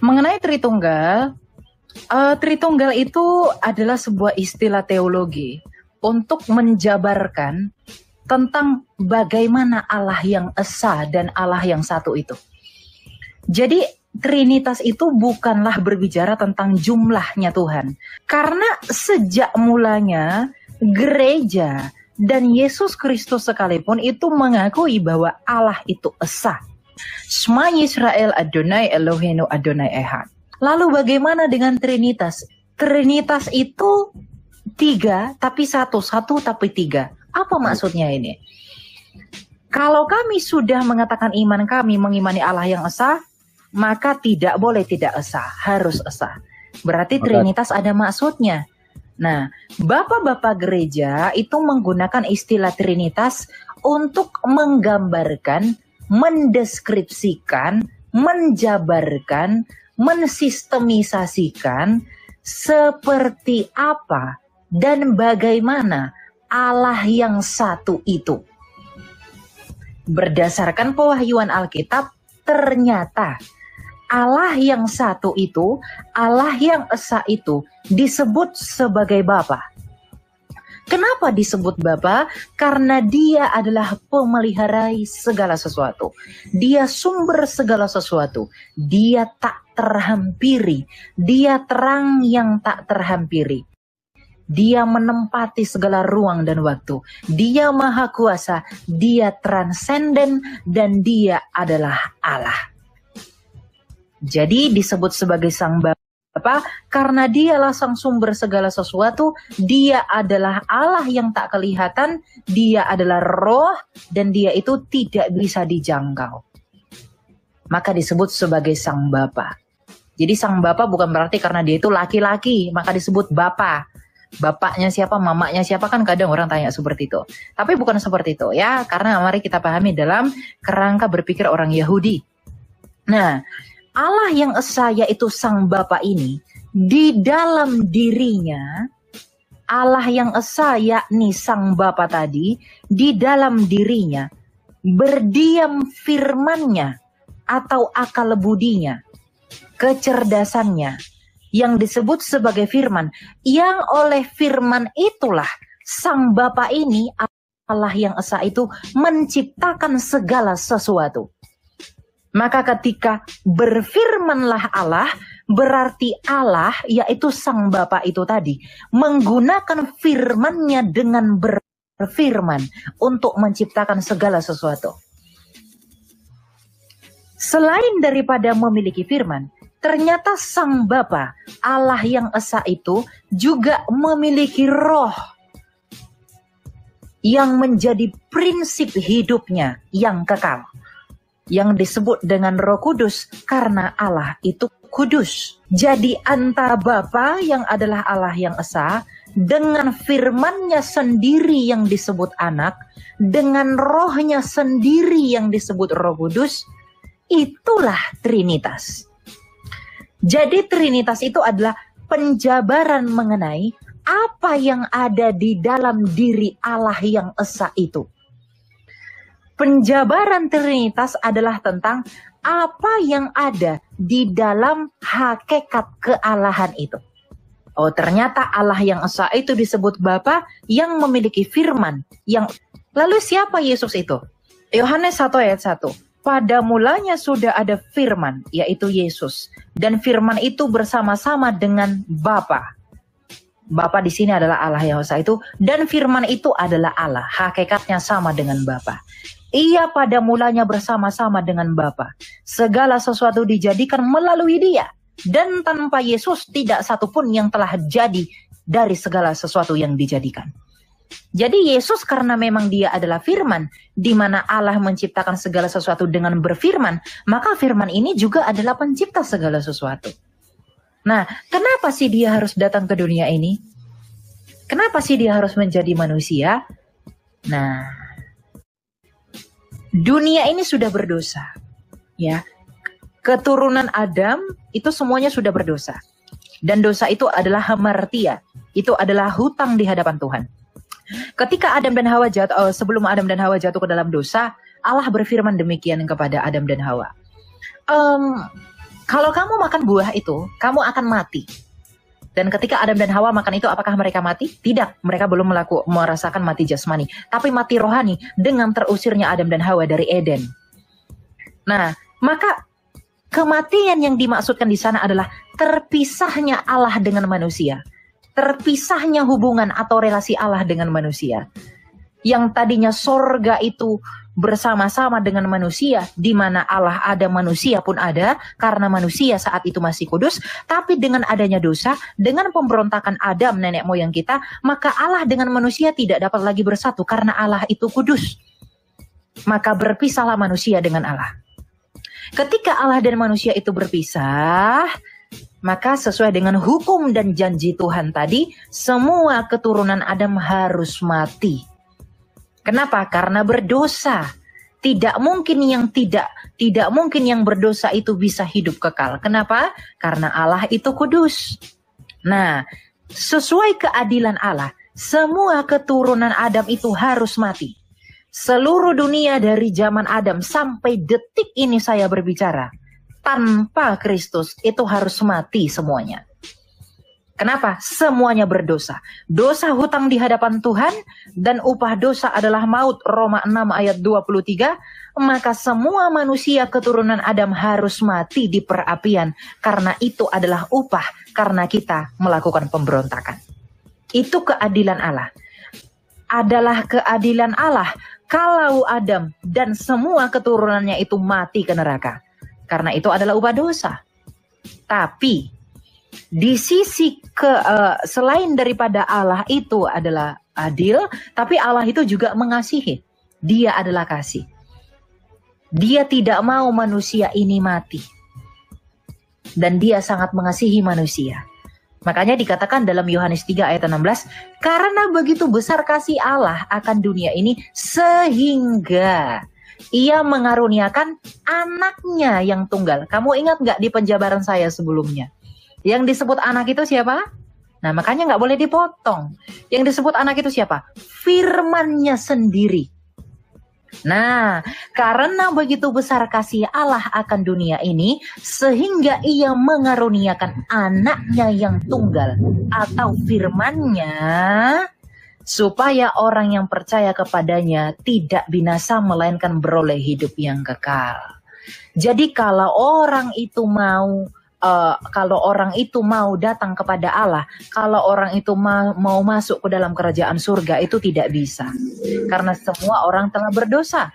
Mengenai Tritunggal, Tritunggal itu adalah sebuah istilah teologi untuk menjabarkan tentang bagaimana Allah yang esa dan Allah yang satu itu. Jadi Trinitas itu bukanlah berbicara tentang jumlahnya Tuhan. Karena sejak mulanya gereja dan Yesus Kristus sekalipun itu mengakui bahwa Allah itu esa. Shema Yisrael Adonai Eloheinu Adonai Echad. Lalu bagaimana dengan Trinitas? Trinitas itu 3 tapi satu tapi 3. Apa maksudnya ini? Kalau kami sudah mengatakan iman kami mengimani Allah yang esa, maka tidak boleh tidak esa, harus esa. Berarti Trinitas ada maksudnya. Nah, bapak-bapak gereja itu menggunakan istilah Trinitas untuk menggambarkan, mendeskripsikan, menjabarkan, mensistemisasikan seperti apa dan bagaimana Allah yang satu itu. Berdasarkan pewahyuan Alkitab, ternyata Allah yang satu itu, Allah yang esa itu disebut sebagai Bapa. Kenapa disebut Bapa? Karena dia adalah pemelihara segala sesuatu. Dia sumber segala sesuatu. Dia tak terhampiri. Dia terang yang tak terhampiri. Dia menempati segala ruang dan waktu. Dia maha kuasa. Dia transenden dan dia adalah Allah. Jadi disebut sebagai Sang Bapa karena dialah sang sumber segala sesuatu. Dia adalah Allah yang tak kelihatan. Dia adalah roh dan dia itu tidak bisa dijangkau. Maka disebut sebagai Sang Bapa. Jadi Sang Bapa bukan berarti karena dia itu laki-laki maka disebut Bapa. Bapaknya siapa, mamanya siapa, kan kadang orang tanya seperti itu. Tapi bukan seperti itu ya, karena mari kita pahami dalam kerangka berpikir orang Yahudi. Nah, Allah yang esa yaitu Sang Bapa ini, di dalam dirinya, Allah yang esa yakni Sang Bapa tadi, di dalam dirinya, berdiam firman-Nya atau akal budinya, kecerdasannya, yang disebut sebagai firman, yang oleh firman itulah Sang Bapa ini, Allah yang esa itu menciptakan segala sesuatu. Maka ketika berfirmanlah Allah, berarti Allah yaitu Sang Bapa itu tadi menggunakan firman-Nya dengan berfirman untuk menciptakan segala sesuatu. Selain daripada memiliki firman, ternyata Sang Bapa, Allah yang esa itu juga memiliki roh yang menjadi prinsip hidupnya yang kekal. Yang disebut dengan Roh Kudus karena Allah itu kudus. Jadi antara Bapa yang adalah Allah yang esa dengan firman-Nya sendiri yang disebut anak, dengan rohnya sendiri yang disebut Roh Kudus, itulah Trinitas. Jadi Trinitas itu adalah penjabaran mengenai apa yang ada di dalam diri Allah yang esa itu. Penjabaran Trinitas adalah tentang apa yang ada di dalam hakikat kealahan itu. Oh, ternyata Allah yang esa itu disebut Bapa yang memiliki firman. Lalu siapa Yesus itu? Yohanes 1 ayat 1. Pada mulanya sudah ada firman, yaitu Yesus. Dan firman itu bersama-sama dengan Bapa. Bapa di sini adalah Allah yang esa itu. Dan firman itu adalah Allah. Hakikatnya sama dengan Bapa. Ia pada mulanya bersama-sama dengan Bapa. Segala sesuatu dijadikan melalui Dia. Dan tanpa Yesus tidak satupun yang telah jadi dari segala sesuatu yang dijadikan. Jadi Yesus karena memang Dia adalah firman, di mana Allah menciptakan segala sesuatu dengan berfirman, maka firman ini juga adalah pencipta segala sesuatu. Nah, kenapa sih Dia harus datang ke dunia ini? Kenapa sih Dia harus menjadi manusia? Nah, dunia ini sudah berdosa, ya. Keturunan Adam itu semuanya sudah berdosa. Dan dosa itu adalah hamartia, itu adalah hutang di hadapan Tuhan. Ketika Adam dan Hawa jatuh, sebelum Adam dan Hawa jatuh ke dalam dosa, Allah berfirman demikian kepada Adam dan Hawa. Kalau kamu makan buah itu, kamu akan mati. Dan ketika Adam dan Hawa makan itu, apakah mereka mati? Tidak, mereka belum merasakan mati jasmani, tapi mati rohani dengan terusirnya Adam dan Hawa dari Eden. Nah, maka kematian yang dimaksudkan di sana adalah terpisahnya Allah dengan manusia. Terpisahnya hubungan atau relasi Allah dengan manusia. Yang tadinya sorga itu bersama-sama dengan manusia, di mana Allah ada, manusia pun ada, karena manusia saat itu masih kudus. Tapi dengan adanya dosa, dengan pemberontakan Adam nenek moyang kita, maka Allah dengan manusia tidak dapat lagi bersatu karena Allah itu kudus. Maka berpisahlah manusia dengan Allah. Ketika Allah dan manusia itu berpisah, maka sesuai dengan hukum dan janji Tuhan tadi, semua keturunan Adam harus mati. Kenapa? Karena berdosa. Tidak mungkin yang berdosa itu bisa hidup kekal. Kenapa? Karena Allah itu kudus. Nah, sesuai keadilan Allah, semua keturunan Adam itu harus mati. Seluruh dunia dari zaman Adam sampai detik ini saya berbicara, tanpa Kristus itu harus mati semuanya. Kenapa? Semuanya berdosa. Dosa hutang di hadapan Tuhan dan upah dosa adalah maut. Roma 6 ayat 23. Maka semua manusia keturunan Adam harus mati di perapian. Karena itu adalah upah karena kita melakukan pemberontakan. Itu keadilan Allah. Adalah keadilan Allah kalau Adam dan semua keturunannya itu mati ke neraka. Karena itu adalah upah dosa. Tapi di sisi selain daripada Allah itu adalah adil, tapi Allah itu juga mengasihi. Dia adalah kasih. Dia tidak mau manusia ini mati. Dan dia sangat mengasihi manusia. Makanya dikatakan dalam Yohanes 3 ayat 16, karena begitu besar kasih Allah akan dunia ini, sehingga Ia mengaruniakan anaknya yang tunggal. Kamu ingat nggak di penjabaran saya sebelumnya? Yang disebut anak itu siapa? Nah, makanya nggak boleh dipotong. Yang disebut anak itu siapa? Firman-Nya sendiri. Nah, karena begitu besar kasih Allah akan dunia ini, sehingga Ia mengaruniakan anaknya yang tunggal atau firman-Nya, supaya orang yang percaya kepadanya tidak binasa melainkan beroleh hidup yang kekal. Jadi kalau orang itu mau datang kepada Allah, kalau orang itu mau masuk ke dalam kerajaan surga, itu tidak bisa. Karena semua orang telah berdosa.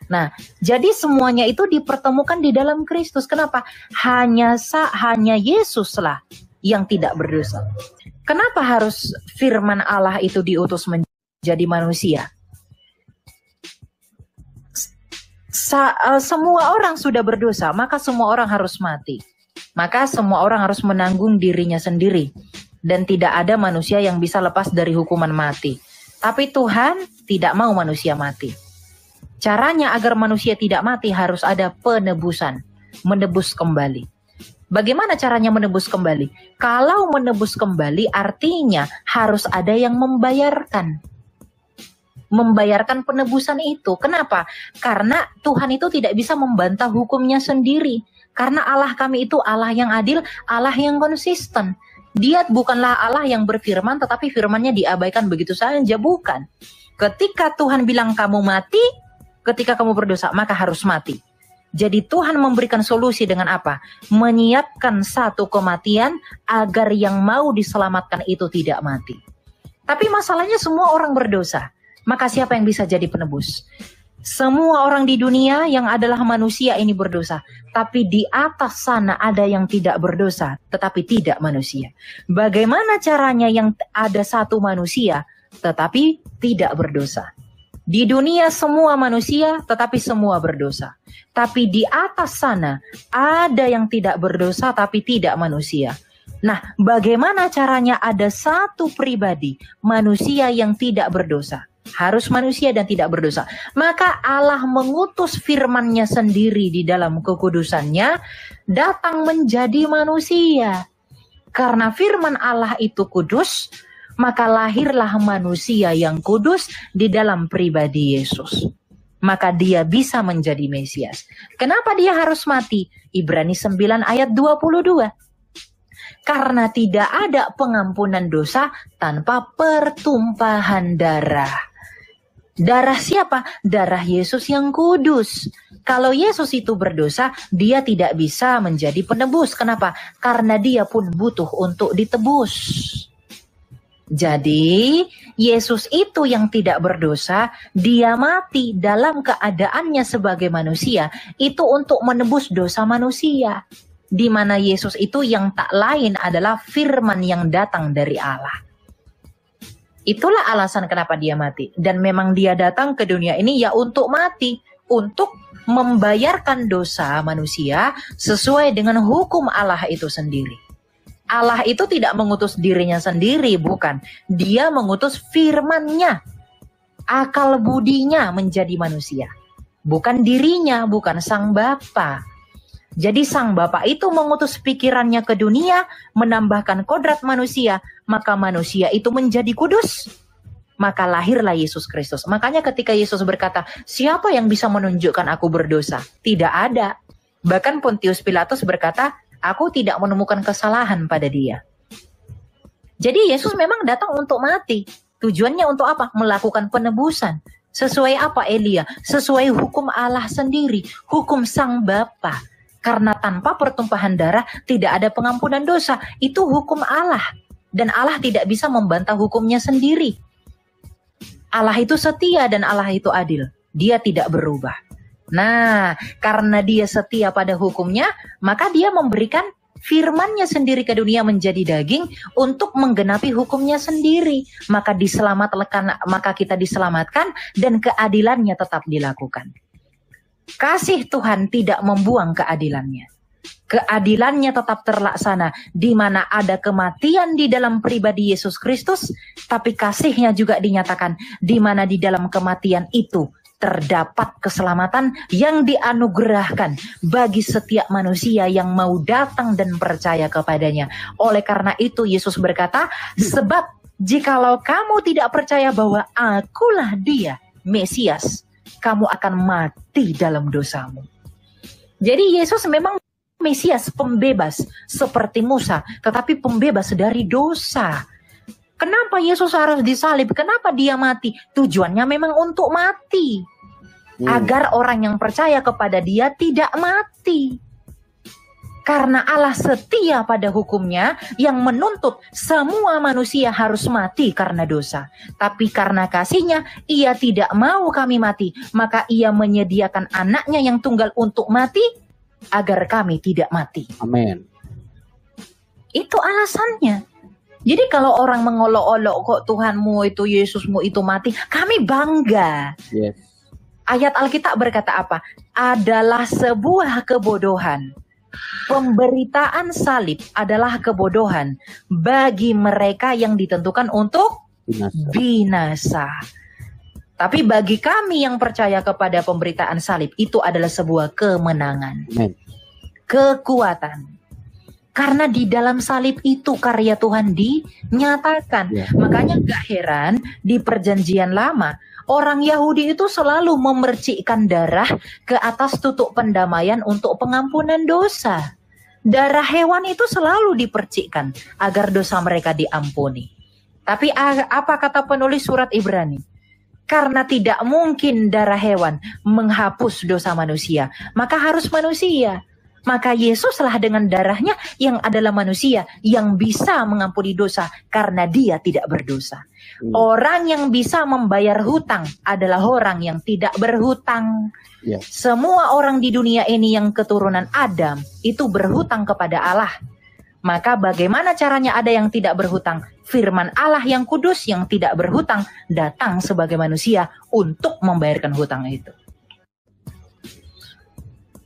Nah, jadi semuanya itu dipertemukan di dalam Kristus. Kenapa? Hanya Yesuslah yang tidak berdosa. Kenapa harus firman Allah itu diutus menjadi manusia? Semua orang sudah berdosa, maka semua orang harus mati. Maka semua orang harus menanggung dirinya sendiri. Dan tidak ada manusia yang bisa lepas dari hukuman mati. Tapi Tuhan tidak mau manusia mati. Caranya agar manusia tidak mati harus ada penebusan. Menebus kembali. Bagaimana caranya menebus kembali? Kalau menebus kembali artinya harus ada yang membayarkan. Membayarkan penebusan itu. Kenapa? Karena Tuhan itu tidak bisa membantah hukumnya sendiri. Karena Allah kami itu Allah yang adil, Allah yang konsisten. Dia bukanlah Allah yang berfirman, tetapi firman-Nya diabaikan begitu saja. Bukan. Ketika Tuhan bilang kamu mati, ketika kamu berdosa, maka harus mati. Jadi Tuhan memberikan solusi dengan apa? Menyiapkan satu kematian agar yang mau diselamatkan itu tidak mati. Tapi masalahnya semua orang berdosa. Maka siapa yang bisa jadi penebus? Semua orang di dunia yang adalah manusia ini berdosa. Tapi di atas sana ada yang tidak berdosa, tetapi tidak manusia. Bagaimana caranya yang ada satu manusia, tetapi tidak berdosa? Di dunia semua manusia, tetapi semua berdosa. Tapi di atas sana ada yang tidak berdosa, tapi tidak manusia. Nah, bagaimana caranya ada satu pribadi, manusia yang tidak berdosa? Harus manusia dan tidak berdosa. Maka Allah mengutus firman-Nya sendiri di dalam kekudusannya datang menjadi manusia. Karena firman Allah itu kudus, maka lahirlah manusia yang kudus di dalam pribadi Yesus. maka dia bisa menjadi Mesias. Kenapa dia harus mati? Ibrani 9 ayat 22. Karena tidak ada pengampunan dosa tanpa pertumpahan darah. Darah siapa? Darah Yesus yang kudus. Kalau Yesus itu berdosa, dia tidak bisa menjadi penebus. Kenapa? Karena dia pun butuh untuk ditebus. Jadi, Yesus itu yang tidak berdosa, dia mati dalam keadaannya sebagai manusia, itu untuk menebus dosa manusia. Di mana Yesus itu yang tak lain adalah firman yang datang dari Allah. Itulah alasan kenapa dia mati. Dan memang dia datang ke dunia ini ya untuk mati, untuk membayarkan dosa manusia sesuai dengan hukum Allah itu sendiri. Allah itu tidak mengutus dirinya sendiri, bukan. Dia mengutus firman-Nya, akal budinya menjadi manusia. Bukan dirinya, bukan Sang Bapa. Jadi Sang Bapa itu mengutus pikirannya ke dunia, menambahkan kodrat manusia, maka manusia itu menjadi kudus. Maka lahirlah Yesus Kristus. Makanya ketika Yesus berkata, siapa yang bisa menunjukkan aku berdosa? Tidak ada. Bahkan Pontius Pilatus berkata, aku tidak menemukan kesalahan pada dia. Jadi Yesus memang datang untuk mati. Tujuannya untuk apa? Melakukan penebusan. Sesuai apa Elia? Sesuai hukum Allah sendiri. Hukum Sang Bapa. Karena tanpa pertumpahan darah tidak ada pengampunan dosa. Itu hukum Allah. Dan Allah tidak bisa membantah hukumnya sendiri. Allah itu setia dan Allah itu adil. Dia tidak berubah. Nah, karena dia setia pada hukumnya, maka dia memberikan firman-Nya sendiri ke dunia menjadi daging untuk menggenapi hukumnya sendiri. Maka maka kita diselamatkan dan keadilannya tetap dilakukan. Kasih Tuhan tidak membuang keadilannya. Keadilannya tetap terlaksana di mana ada kematian di dalam pribadi Yesus Kristus, tapi kasih-Nya juga dinyatakan di mana di dalam kematian itu terdapat keselamatan yang dianugerahkan bagi setiap manusia yang mau datang dan percaya kepadanya. Oleh karena itu Yesus berkata, sebab jikalau kamu tidak percaya bahwa akulah dia, Mesias, kamu akan mati dalam dosamu. Jadi Yesus memang Mesias, pembebas seperti Musa, tetapi pembebas dari dosa. Kenapa Yesus harus disalib? Kenapa dia mati? Tujuannya memang untuk mati. Agar orang yang percaya kepada dia tidak mati. Karena Allah setia pada hukumnya yang menuntut semua manusia harus mati karena dosa. Tapi karena kasih-Nya, ia tidak mau kami mati. Maka ia menyediakan anaknya yang tunggal untuk mati, agar kami tidak mati. Amin. Itu alasannya. Jadi kalau orang mengolok-olok kok Tuhanmu itu, Yesusmu itu mati, kami bangga. Yes. Ayat Alkitab berkata apa? Adalah sebuah kebodohan. Pemberitaan salib adalah kebodohan bagi mereka yang ditentukan untuk binasa. Tapi bagi kami yang percaya kepada pemberitaan salib, itu adalah sebuah kemenangan. Amen. Kekuatan. Karena di dalam salib itu karya Tuhan dinyatakan. Ya. Makanya gak heran di perjanjian lama, orang Yahudi itu selalu memercikkan darah ke atas tutuk pendamaian untuk pengampunan dosa. Darah hewan itu selalu dipercikkan agar dosa mereka diampuni. Tapi apa kata penulis surat Ibrani? Karena tidak mungkin darah hewan menghapus dosa manusia, maka harus manusia. Maka Yesuslah dengan darahnya yang adalah manusia yang bisa mengampuni dosa karena dia tidak berdosa. Orang yang bisa membayar hutang adalah orang yang tidak berhutang. Yes. Semua orang di dunia ini yang keturunan Adam itu berhutang kepada Allah. Maka bagaimana caranya ada yang tidak berhutang? Firman Allah yang kudus yang tidak berhutang datang sebagai manusia untuk membayarkan hutang itu.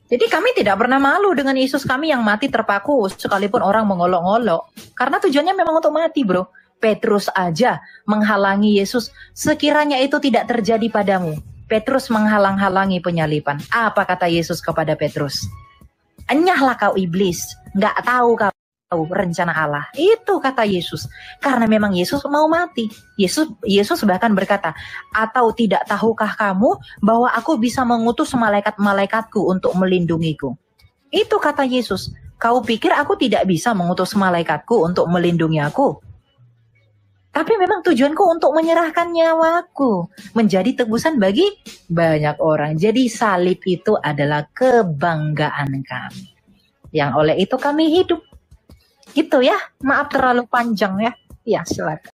Jadi kami tidak pernah malu dengan Yesus kami yang mati terpaku sekalipun orang mengolok-olok. Karena tujuannya memang untuk mati, bro. Petrus aja menghalangi Yesus. Sekiranya itu tidak terjadi padamu. Petrus menghalang-halangi penyaliban. Apa kata Yesus kepada Petrus? Enyahlah kau iblis. Nggak tahu kau tahu rencana Allah. Itu kata Yesus. Karena memang Yesus mau mati. Yesus bahkan berkata, atau tidak tahukah kamu bahwa aku bisa mengutus malaikat-malaikatku untuk melindungiku. Itu kata Yesus. Kau pikir aku tidak bisa mengutus malaikatku untuk melindungi aku? Tapi memang tujuanku untuk menyerahkan nyawaku menjadi tebusan bagi banyak orang. Jadi salib itu adalah kebanggaan kami. Yang oleh itu kami hidup. Gitu ya. Maaf terlalu panjang ya. Ya, silakan.